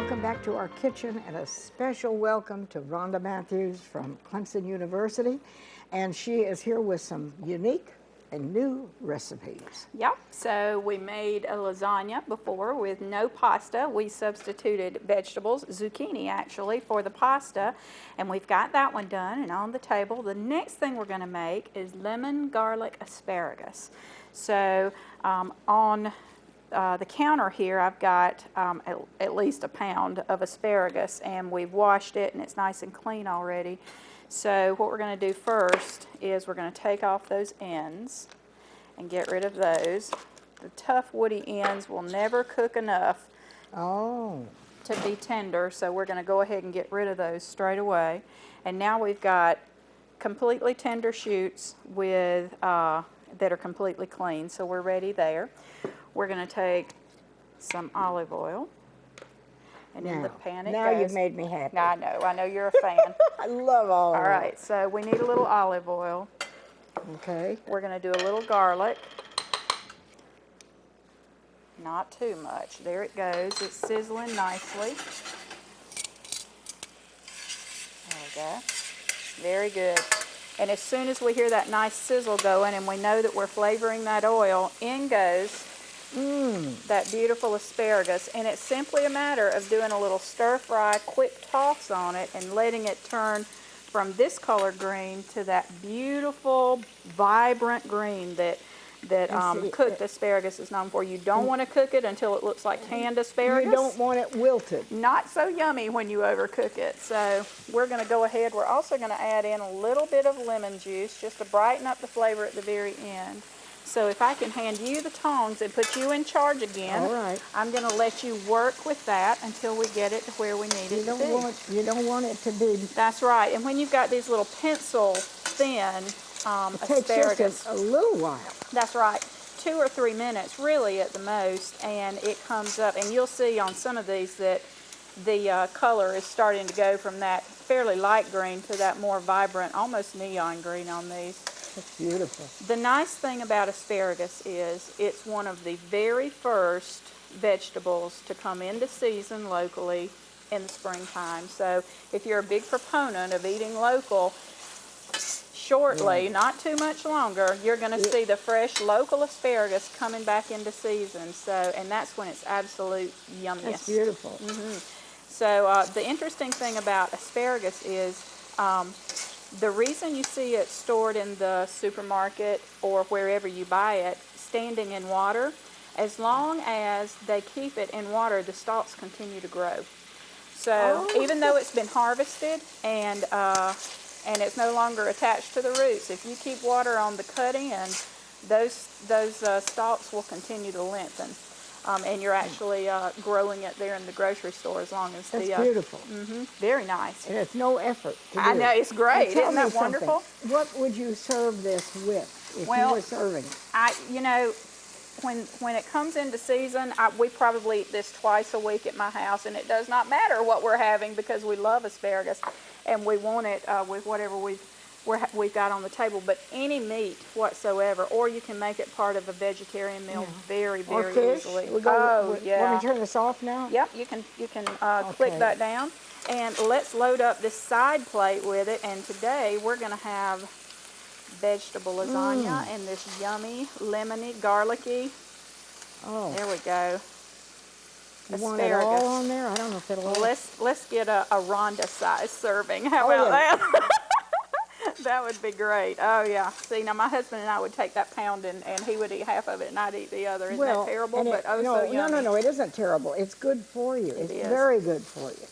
welcome back to our kitchen, and a special welcome to Rhonda Matthews from Clemson University. And she is here with some unique and new recipes. Yep, so we made a lasagna before with no pasta. We substituted vegetables, zucchini actually, for the pasta, and we've got that one done and on the table. The next thing we're going to make is lemon garlic asparagus. So on the counter here, I've got at least a pound of asparagus, and we've washed it and it's nice and clean already. So what we're going to do first is we're going to take off those ends and get rid of those. The tough woody ends will never cook enough to be tender, so we're going to go ahead and get rid of those straight away. And now we've got completely tender shoots with that are completely clean, so we're ready there. We're going to take some olive oil, and in the pan it now goes. You've made me happy. I know you're a fan. I love olive oil. All right, so we need a little olive oil. Okay. We're going to do a little garlic. Not too much. There it goes. It's sizzling nicely. There we go. Very good. And as soon as we hear that nice sizzle going and we know that we're flavoring that oil, in goes that beautiful asparagus. And it's simply a matter of doing a little stir fry, quick toss on it, and letting it turn from this color green to that beautiful, vibrant green that cooked asparagus is known for. You don't want to cook it until it looks like canned asparagus. You don't want it wilted. Not so yummy when you overcook it. So we're going to go ahead. We're also going to add in a little bit of lemon juice just to brighten up the flavor at the very end. So if I can hand you the tongs and put you in charge again, all right. I'm going to let you work with that until we get it to where we need it to be. You don't want it to be. That's right. And when you've got these little pencil thin asparagus. It takes just a little while. That's right. 2 or 3 minutes, really at the most, and it comes up. And you'll see on some of these that the color is starting to go from that fairly light green to that more vibrant, almost neon green on these. That's beautiful. The nice thing about asparagus is it's one of the very first vegetables to come into season locally in the springtime. So if you're a big proponent of eating local, shortly, not too much longer, you're going to see the fresh local asparagus coming back into season. So, and that's when it's absolute yummiest. That's beautiful. So the interesting thing about asparagus is the reason you see it stored in the supermarket or wherever you buy it standing in water, as long as they keep it in water, the stalks continue to grow. So even though it's been harvested and it's no longer attached to the roots, if you keep water on the cut end, those stalks will continue to lengthen. And you're actually growing it there in the grocery store as long as That's beautiful. Very nice. And it's no effort to do. I know, it's great. Isn't that wonderful? What would you serve this with if you were serving it? You know, when it comes into season, we probably eat this twice a week at my house, and it does not matter what we're having because we love asparagus, and we want it with whatever we've got on the table. But any meat whatsoever, or you can make it part of a vegetarian meal very, very easily. Want me to turn this off now? Yep, you can click that down, and let's load up this side plate with it. And today we're going to have vegetable lasagna and this yummy, lemony, garlicky. There we go. You want it all on there? I don't know if it'll. Let's get a Rhonda size serving. How about that? That would be great. Oh yeah. See, now my husband and I would take that pound and he would eat half of it and I'd eat the other. Isn't that terrible? But so yummy. No, it isn't terrible. It's good for you. It's very good for you.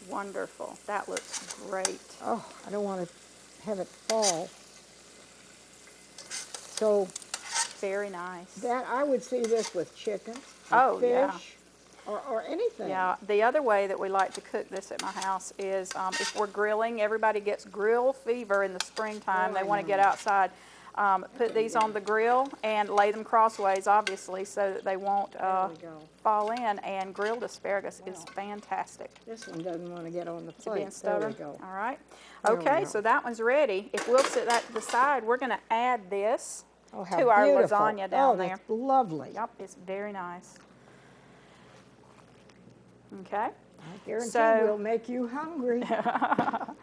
Wonderful. That looks great. Oh, I don't want to have it fall. So very nice. That I would see this with chicken, fish, or anything. Yeah. The other way that we like to cook this at my house is if we're grilling. Everybody gets grill fever in the springtime. They want to get outside. Put these on the grill and lay them crossways, obviously, so that they won't fall in. And grilled asparagus is fantastic. This one doesn't want to get on the plate. Being stubborn. All right. Okay, so that one's ready. If we'll set that to the side, we're going to add this to our lasagna down there. That's lovely. Yep, it's very nice. Okay? I guarantee So- we'll make you hungry.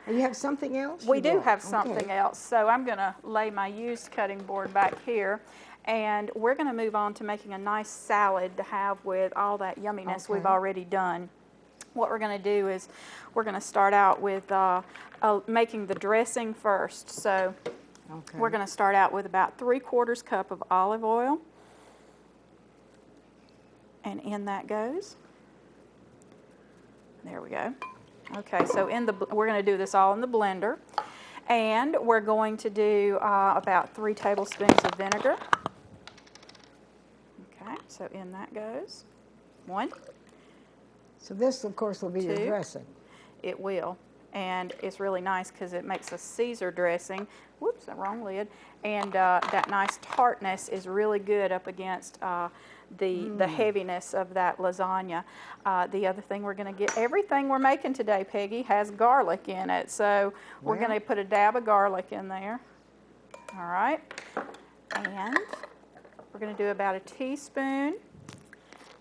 You have something else? We you do brought? have Okay. something else. So I'm going to lay my used cutting board back here. And we're going to move on to making a nice salad to have with all that yumminess we've Okay. already done. What we're going to do is we're going to start out with making the dressing first. So Okay. we're going to start out with about 3/4 cup of olive oil. And in that goes. There we go. Okay, so we're going to do this all in the blender. And we're going to do about 3 tablespoons of vinegar. Okay, so in that goes. 1. So this, of course, will be your 2. dressing. It will. And it's really nice because it makes a Caesar dressing. Whoops, the wrong lid. And that nice tartness is really good up against the heaviness of that lasagna. The other thing we're going to get, everything we're making today, Peggy, has garlic in it. So we're Well. going to put a dab of garlic in there. All right. And we're going to do about a teaspoon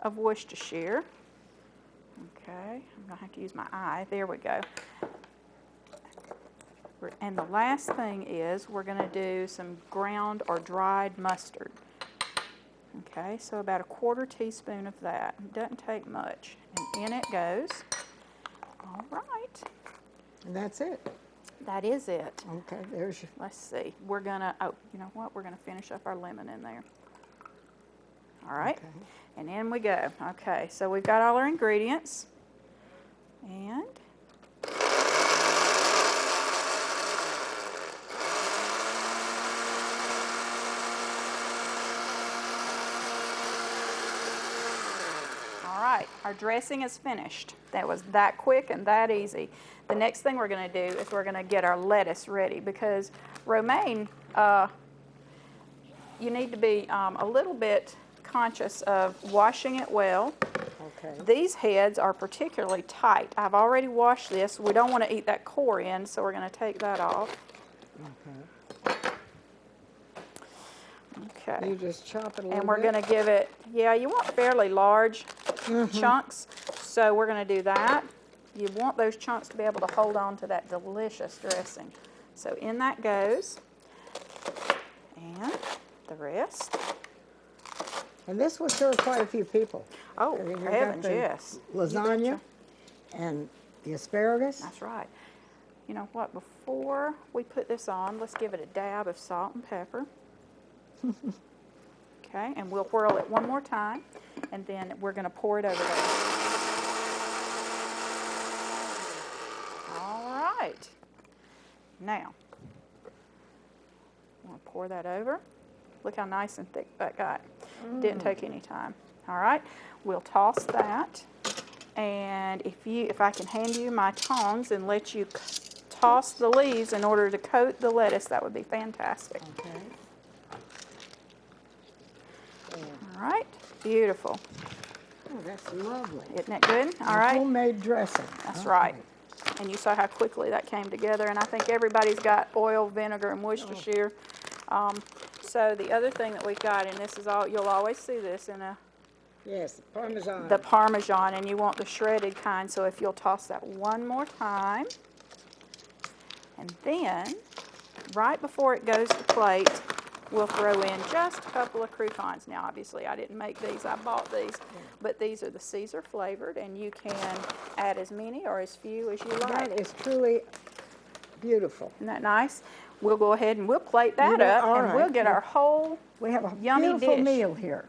of Worcestershire. Okay, I'm going to have to use my eye. There we go. And the last thing is we're going to do some ground or dried mustard. Okay, so about a 1/4 teaspoon of that. It doesn't take much. And in it goes. All right. And that's it. That is it. Okay, there's your... Let's see. We're going to, oh, you know what? We're going to finish up our lemon in there. All right. Okay. And in we go. Okay, so we've got all our ingredients. And all right, our dressing is finished. That was that quick and that easy. The next thing we're going to do is we're going to get our lettuce ready because romaine, you need to be a little bit conscious of washing it well. Okay. These heads are particularly tight. I've already washed this. We don't want to eat that core in, so we're going to take that off. Okay. Okay. You just chop it a little And we're bit. going to give it, yeah, you want fairly large chunks, so we're going to do that. You want those chunks to be able to hold on to that delicious dressing. So in that goes, and the rest. And this will serve quite a few people. Oh, I mean, you've got heavens, the yes. You Lasagna betcha. and the asparagus. That's right. You know what, before we put this on, let's give it a dab of salt and pepper. Okay, and we'll whirl it one more time, and then we're going to pour it over there. All right. Now, I'm going to pour that over. Look how nice and thick that got. Didn't take any time. All right, we'll toss that. And if I can hand you my tongs and let you toss the leaves in order to coat the lettuce, that would be fantastic. Okay. All right, beautiful. Oh, that's lovely. Isn't it good? All A right, homemade dressing. that's Okay. right. And you saw how quickly that came together, and I think everybody's got oil, vinegar, and Worcestershire. So the other thing that we've got, and this is all, you'll always see this in Yes, Parmesan. the Parmesan, and you want the shredded kind, so if you'll toss that one more time. And then, right before it goes to plate, we'll throw in just a couple of croutons. Now, obviously, I didn't make these, I bought these, but these are the Caesar flavored, and you can add as many or as few as you like. That is truly beautiful. Isn't that nice? We'll go ahead and we'll plate that know, up, all and we'll right. get our whole We have a yummy beautiful dish. meal here.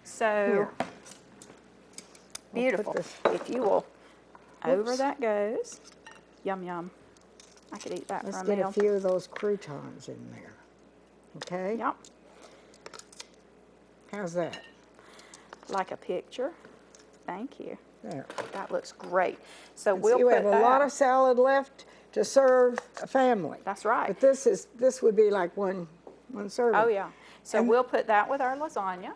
So Here. We'll beautiful. put this- If you will, over Whoops. that goes. Yum, yum. I could eat that Let's for a get meal. a few of those croutons in there. Okay? Yep, How's that? like a picture. Thank you. There. That looks great. So And we'll so you put have a that. lot of salad left to serve a family. That's right. But this would be like one serving. Oh, yeah. So And- we'll put that with our lasagna.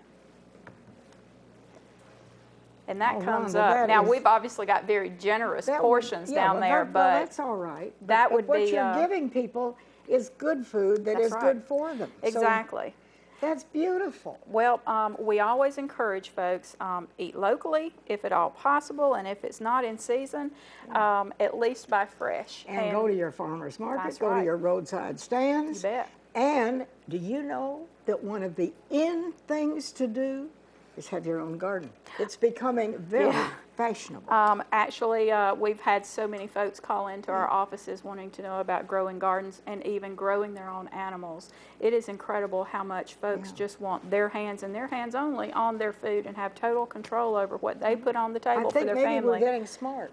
And that Oh, comes Rhonda, up. that Now, is- we've obviously got very generous That would- portions yeah, down well, there, well, but that's all right. that But would what be, you're giving people is good food that that's is right. good for them. So- exactly. That's beautiful. Well, we always encourage folks, eat locally if at all possible, and if it's not in season, at least buy fresh. And go to your farmer's market, That's go to right. your roadside stands. You bet. And do you know that one of the in things to do is have your own garden? It's becoming very fashionable. Actually, we've had so many folks call into our offices wanting to know about growing gardens and even growing their own animals. It is incredible how much folks just want their hands and their hands only on their food and have total control over what they put on the table for their family. I think maybe we're getting smart.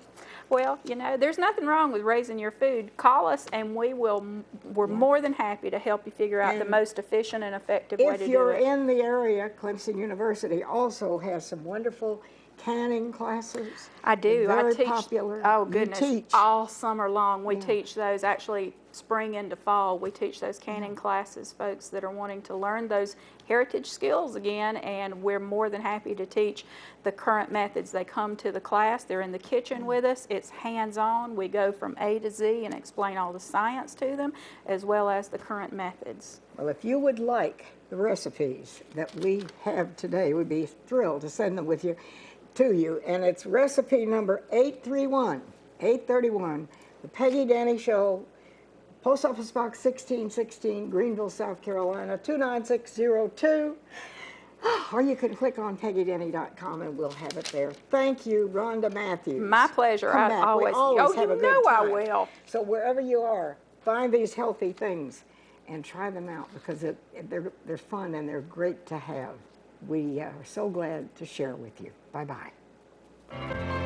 Well, you know, there's nothing wrong with raising your food. Call us and we're more than happy to help you figure out the most efficient and effective way to do it. If you're in the area, Clemson University also has some wonderful canning classes. I do. Very I teach. popular. Oh You goodness! teach. All summer long, we teach those. Actually, spring into fall, we teach those canning classes. Folks that are wanting to learn those heritage skills again, and we're more than happy to teach the current methods. They come to the class. They're in the kitchen with us. It's hands-on. We go from A to Z and explain all the science to them, as well as the current methods. Well, if you would like the recipes that we have today, we'd be thrilled to send them to you. And it's recipe number 831, the Peggy Denny Show, Post Office Box 1616, Greenville, South Carolina, 29602. Or you can click on peggydenny.com and we'll have it there. Thank you, Rhonda Matthews. My pleasure. Come I back. always, we always have a good know time. I will. So wherever you are, find these healthy things and try them out because they're fun and they're great to have. We are so glad to share with you. Bye-bye.